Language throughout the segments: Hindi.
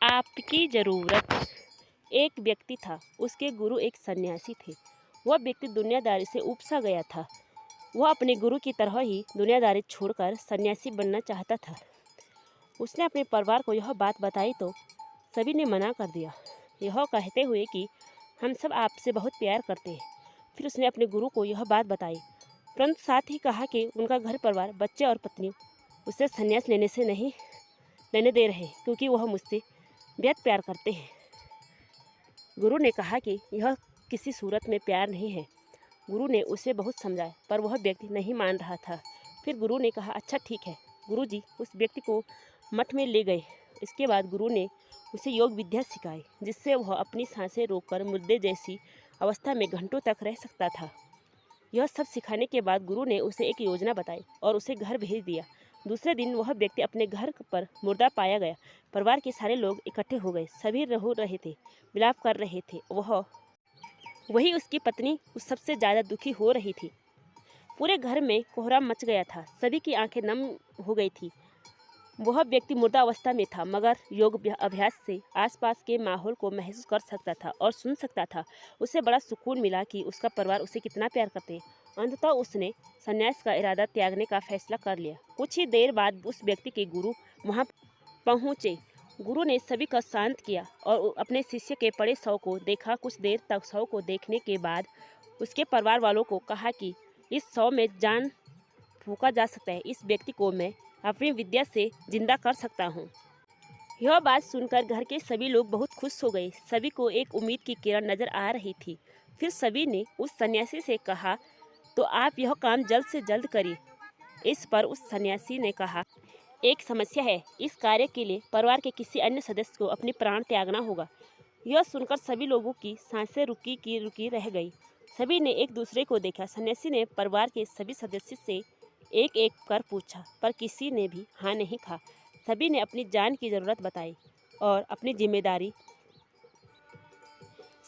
आपकी ज़रूरत। एक व्यक्ति था, उसके गुरु एक सन्यासी थे। वह व्यक्ति दुनियादारी से ऊब सा गया था। वह अपने गुरु की तरह ही दुनियादारी छोड़कर सन्यासी बनना चाहता था। उसने अपने परिवार को यह बात बताई तो सभी ने मना कर दिया, यह कहते हुए कि हम सब आपसे बहुत प्यार करते हैं। फिर उसने अपने गुरु को यह बात बताई, परंतु साथ ही कहा कि उनका घर परिवार, बच्चे और पत्नी उसे संन्यास लेने से नहीं लेने दे रहे, क्योंकि वह मुझसे बेहद प्यार करते हैं। गुरु ने कहा कि यह किसी सूरत में प्यार नहीं है। गुरु ने उसे बहुत समझाया, पर वह व्यक्ति नहीं मान रहा था। फिर गुरु ने कहा, अच्छा ठीक है। गुरुजी उस व्यक्ति को मठ में ले गए। इसके बाद गुरु ने उसे योग विद्या सिखाई, जिससे वह अपनी सांसें रोककर मुर्दे जैसी अवस्था में घंटों तक रह सकता था। यह सब सिखाने के बाद गुरु ने उसे एक योजना बताई और उसे घर भेज दिया। दूसरे दिन वह व्यक्ति अपने घर पर मुर्दा पाया गया। परिवार के सारे लोग इकट्ठे हो गए। सभी रो रहे थे, विलाप कर रहे थे। वही उसकी पत्नी उस सबसे ज़्यादा दुखी हो रही थी। पूरे घर में कोहराम मच गया था। सभी की आंखें नम हो गई थी। वह व्यक्ति मुर्दा अवस्था में था, मगर योग अभ्यास से आसपास के माहौल को महसूस कर सकता था और सुन सकता था। उसे बड़ा सुकून मिला कि उसका परिवार उसे कितना प्यार करते हैं। अंततः उसने संन्यास का इरादा त्यागने का फैसला कर लिया। कुछ ही देर बाद उस व्यक्ति के गुरु वहां पहुंचे। गुरु ने सभी को शांत किया और अपने शिष्य के पड़े शव को देखा। कुछ देर तक शव को देखने के बाद उसके परिवार वालों को कहा कि इस शव में जान फूंका जा सकता है। इस व्यक्ति को मैं अपनी विद्या से जिंदा कर सकता हूँ। यह बात सुनकर घर के सभी लोग बहुत खुश हो गए। सभी को एक उम्मीद की किरण नजर आ रही थी। फिर सभी ने उस सन्यासी से कहा, तो आप यह काम जल्द से जल्द करिए। इस पर उस सन्यासी ने कहा, एक समस्या है। इस कार्य के लिए परिवार के किसी अन्य सदस्य को अपने प्राण त्यागना होगा। यह सुनकर सभी लोगों की सांसें रुकी की रुकी रह गई। सभी ने एक दूसरे को देखा। सन्यासी ने परिवार के सभी सदस्य से एक एक कर पूछा, पर किसी ने भी हाँ नहीं कहा। सभी ने अपनी जान की ज़रूरत बताई और अपनी जिम्मेदारी।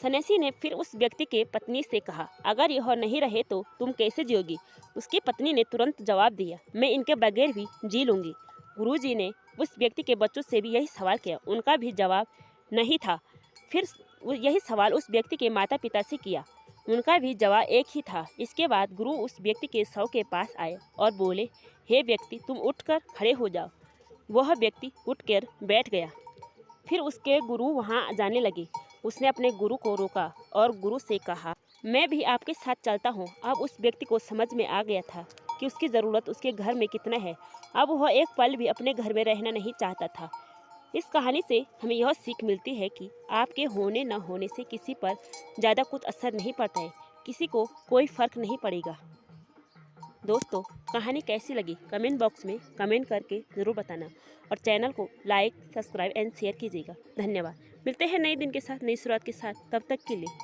सन्यासी ने फिर उस व्यक्ति के पत्नी से कहा, अगर यह नहीं रहे तो तुम कैसे जियोगी? उसकी पत्नी ने तुरंत जवाब दिया, मैं इनके बगैर भी जी लूँगी। गुरुजी ने उस व्यक्ति के बच्चों से भी यही सवाल किया। उनका भी जवाब नहीं था। फिर यही सवाल उस व्यक्ति के माता पिता से किया। उनका भी जवाब एक ही था। इसके बाद गुरु उस व्यक्ति के शव के पास आए और बोले, हे व्यक्ति, तुम उठकर खड़े हो जाओ। वह व्यक्ति उठकर बैठ गया। फिर उसके गुरु वहां जाने लगे। उसने अपने गुरु को रोका और गुरु से कहा, मैं भी आपके साथ चलता हूँ। अब उस व्यक्ति को समझ में आ गया था कि उसकी ज़रूरत उसके घर में कितना है। अब वह एक पल भी अपने घर में रहना नहीं चाहता था। इस कहानी से हमें यह सीख मिलती है कि आपके होने न होने से किसी पर ज़्यादा कुछ असर नहीं पड़ता है। किसी को कोई फ़र्क नहीं पड़ेगा। दोस्तों, कहानी कैसी लगी कमेंट बॉक्स में कमेंट करके ज़रूर बताना और चैनल को लाइक, सब्सक्राइब एंड शेयर कीजिएगा। धन्यवाद। मिलते हैं नए दिन के साथ, नई शुरुआत के साथ। तब तक के लिए